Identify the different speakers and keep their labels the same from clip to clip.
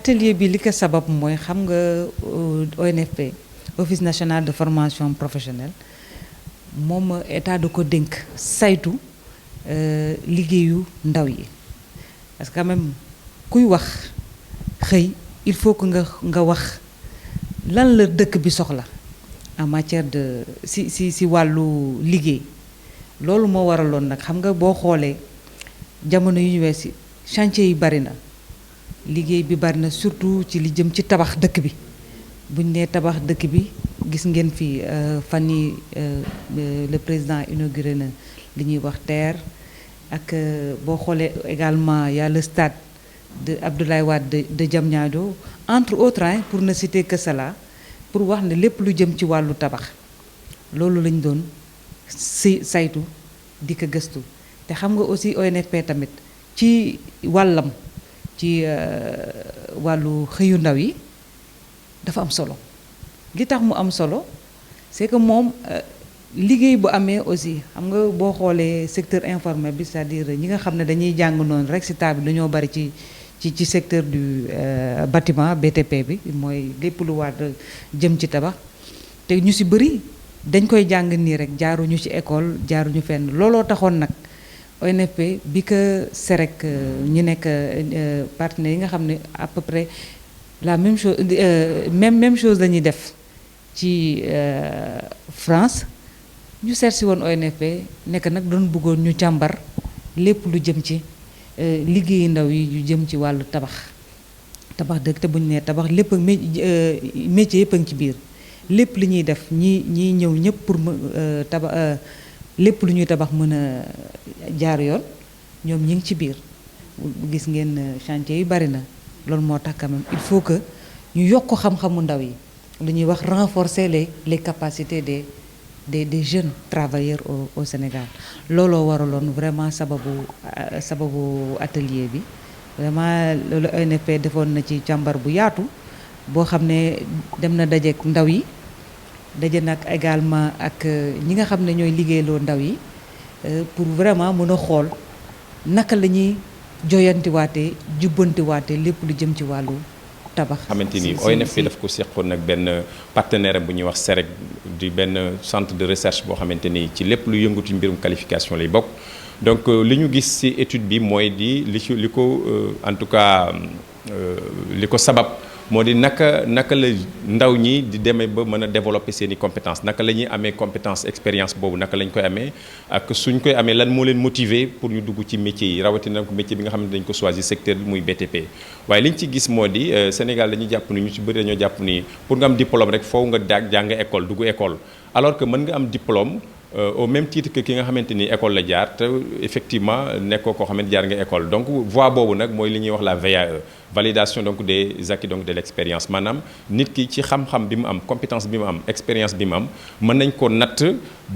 Speaker 1: atelier bi li ko sabab mooy xam nga ONFP Office national de formation professionnelle moom état da ko dénk saytu liggéeyu ndaw yi parce que quand même kuy wax xëy il faut que nga wax lan la dëkk bi soxla en matière de si wàllu liggéey loolu moo waraloon nag xam nga boo xoolee jamono yu ñu weesi chantier yi bari na liggéey bi bari na surtout ci li jëm ci tabax dëkk bi buñ nee tabax dëkk bi gis ngeen fi fan yi le président inauguré na li ñuy wax TER ak boo xoolee également y a le stade de Abdoulaye Wade de Diamniadio entre autres pour ne citer que cela pour wax ne lépp lu jëm ci wàllu tabax loolu lañ doon saytu di ko gëstu te xam nga aussi ONFP tamit ci wàllam ci wàllu xëyu ndaw yi dafa am solo li tax mu am solo c'est que moom liggéey bu amee aussi xam nga boo xoolee secteur informel bi c'est-à-dire ñi nga xam ne dañuy jàng noonu rek ci table dañoo bari ci secteur du bâtiment BTP bi mooy lépp lu war jëm ci tabax te ñu ci bari dañ koy jàng nii rek jaaruñu ci école jaaruñu fenn looloo taxoon nag ONFP bi ko SEREC ñu nekk partenaires yi nga xam ne à peu près la même chose même chose la ñuy def ci France ñu seet si woon ONFP nekk nag doon bëggoon ñu càmbar lépp lu jëm ci liggéeyu ndaw yi yu jëm ci wàllu tabax dëgg te bu ñu nee tabax lépp métier yëpp a ngi ci biir lépp li ñuy def ñii ñëw ñëpp pour tabax lépp lu ñuy tabax mën a jaar yoon ñoom ñi ngi ci biir gis ngeen chantier yi bari na loolu moo tax quand même il faut que ñu yokk xam-xamu ndaw yi lu ñuy wax renforcer les capacités des jeunes travailleurs au Sénégal looloo waraloon vraiment sababu atelier bi vraiment loolu ONFP defoon na ci càmbar bu yaatu boo xam ne dem na dajeek ndaw yi daje nag également ak ñi nga xam ne ñooy liggéeyloo ndaw yi pour vraiment mën a xool naka la ñuy joyantiwaatee jubbantiwaatee lépp lu jëm ci wàllu tabax.
Speaker 2: xamante ni ONFP daf ko seqoon nag benn partenaire bu ñuy wax SEREC di benn centre de recherche boo xamante ni ci lépp lu yëngatu mbirum qualification lay bokk donc li ñu gis ci étude bi mooy di li ko en tout cas li ko sabab. moo di naka la ndaw ñi di demee ba mën a développer seen i compétences naka la ñuy amee compétence expérience boobu naka lañ koy amee ak suñ koy amee lan moo leen motiver pour ñu dugg ci métier yi rawatina ko métier bi nga xam ne dañ ko choisir secteur bi muy BTP. waaye liñ ci gis moo di Sénégal dañuy jàpp ni ñu ci bëri dañoo jàpp ni pour nga am diplôme rek foofu nga jàng école dugg école alors que mën nga am diplôme. Au même titre que ki nga xamante ni école la jaar te effectivement nekkoo koo xamante jaar nga école donc voie boobu nag mooy li ñuy wax la VAE validation donc des acquis donc de l'expérience maanaam nit ki ci xam-xam bi mu am compétence bi mu am expérience bi mu am mën nañ ko natt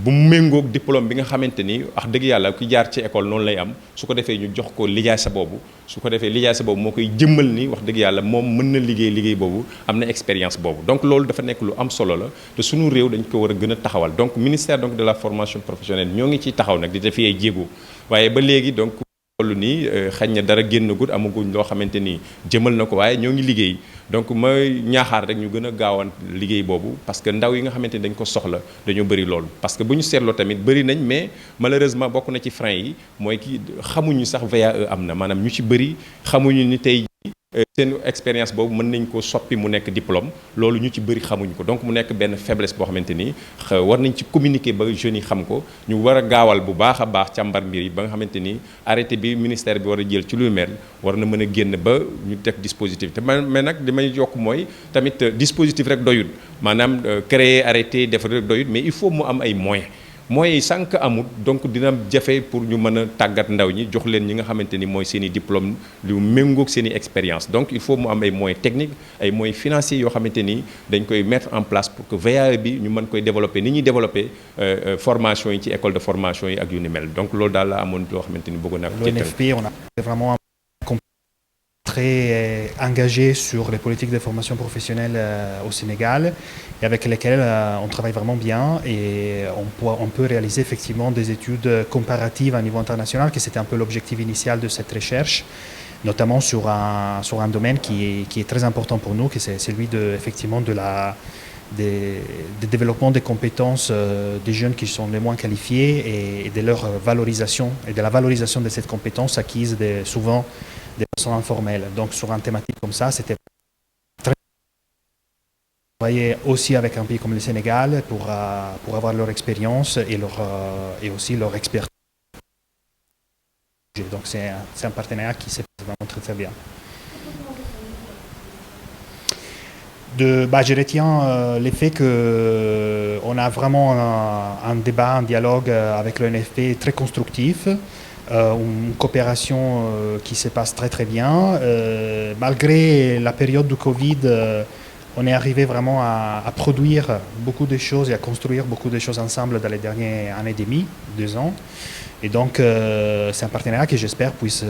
Speaker 2: bu méngoog diplôme bi nga xamante ni wax dëgg yàlla ki jaar ci école noonu lay am su ko defee ñu jox ko lijaasa boobu su ko defee lijaasa boobu moo koy jëmmal ni wax dëgg yàlla moom mën na liggéey boobu am na expérience boobu donc loolu dafa nekk lu am solo la te sunu réew dañ ko war a gën a taxawal donc ministère donc de la formation professionnelle ñoo ngi ciy taxaw nag di def ay jéego waaye ba léegi donc loolu nii xañ na dara génnagut amaguñ loo xamante ni jëmal na ko waaye ñoo ngi liggéey donc ma ñaaxaar rek ñu gën a gaawaan liggéey boobu parce que ndaw yi nga xamante ni dañ ko soxla dañoo bëri loolu parce que bu ñu seetloo tamit bëri nañ mais malheureusement bokk na ci frein yi mooy ki xamuñu sax VAE am na maanaam ñu ci bëri xamuñu ni tey seen expérience boobu mën nañ ko soppi mu nekk diplôme loolu ñu ci bëri xamuñ ko donc mu nekk benn faiblesse boo xamante ni war nañ ci communiquer ba jeunes yi xam ko ñu war a gaawal bu baax a baax càmbar mbir yi ba nga xamante ni arrêté bi ministère bi war a jël ci lu mel war na mën a génn ba ñu def dispositif te mais nag li may yokk mooy tamit dispositif rek doyut maanaam créer arrêté def rek doyut mais il faut mu am ay moyens mooy sànq amul donc dina jafe pour ñu mën a tàggat ndaw ñi jox leen ñi nga xamante ni mooy seen i diplôme lu méngoog seen i expérience donc il faut mu am ay moyens techniques ay moyens financiers yoo xamante ni dañ koy mettre en place pour que VAE bi ñu mën koy développer ni ñuy développer formation yi ci école de formation yi ak yu ni mel donc loolu daal la amoon loo xamante ni bëgg naa ko.
Speaker 3: L'ONFP on a vraiment très engagé sur les politiques de formation professionnelle au Sénégal et avec lesquelles on travaille vraiment bien et on peut réaliser effectivement des études comparatives à niveau international, que c'était un peu l'objectif initial de cette recherche. notamment sur un domaine qui est très important pour nous, que c'est celui effectivement des développement des compétences des jeunes qui sont les moins qualifiés et de leur valorisation et de la valorisation de cette compétence acquise souvent des personnes informelles. Donc sur une thématique comme ça, c'était très travailler aussi avec un pays comme le Sénégal pour avoir leur expérience et aussi leur expertise. Donc c'est un partenariat qui s'est fait vraiment très très bien. Je retiens l'effet qu'on a vraiment un débat, un dialogue avec l'ONFP très constructif, une coopération qui se passe très très bien. Malgré la période du Covid, on est arrivé vraiment à produire beaucoup de choses et à construire beaucoup de choses ensemble dans les dernières années et demie, 2 ans. Et donc c'est un partenariat que j'espère puisse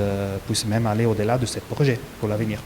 Speaker 3: même aller au-delà de ce projet pour l'avenir.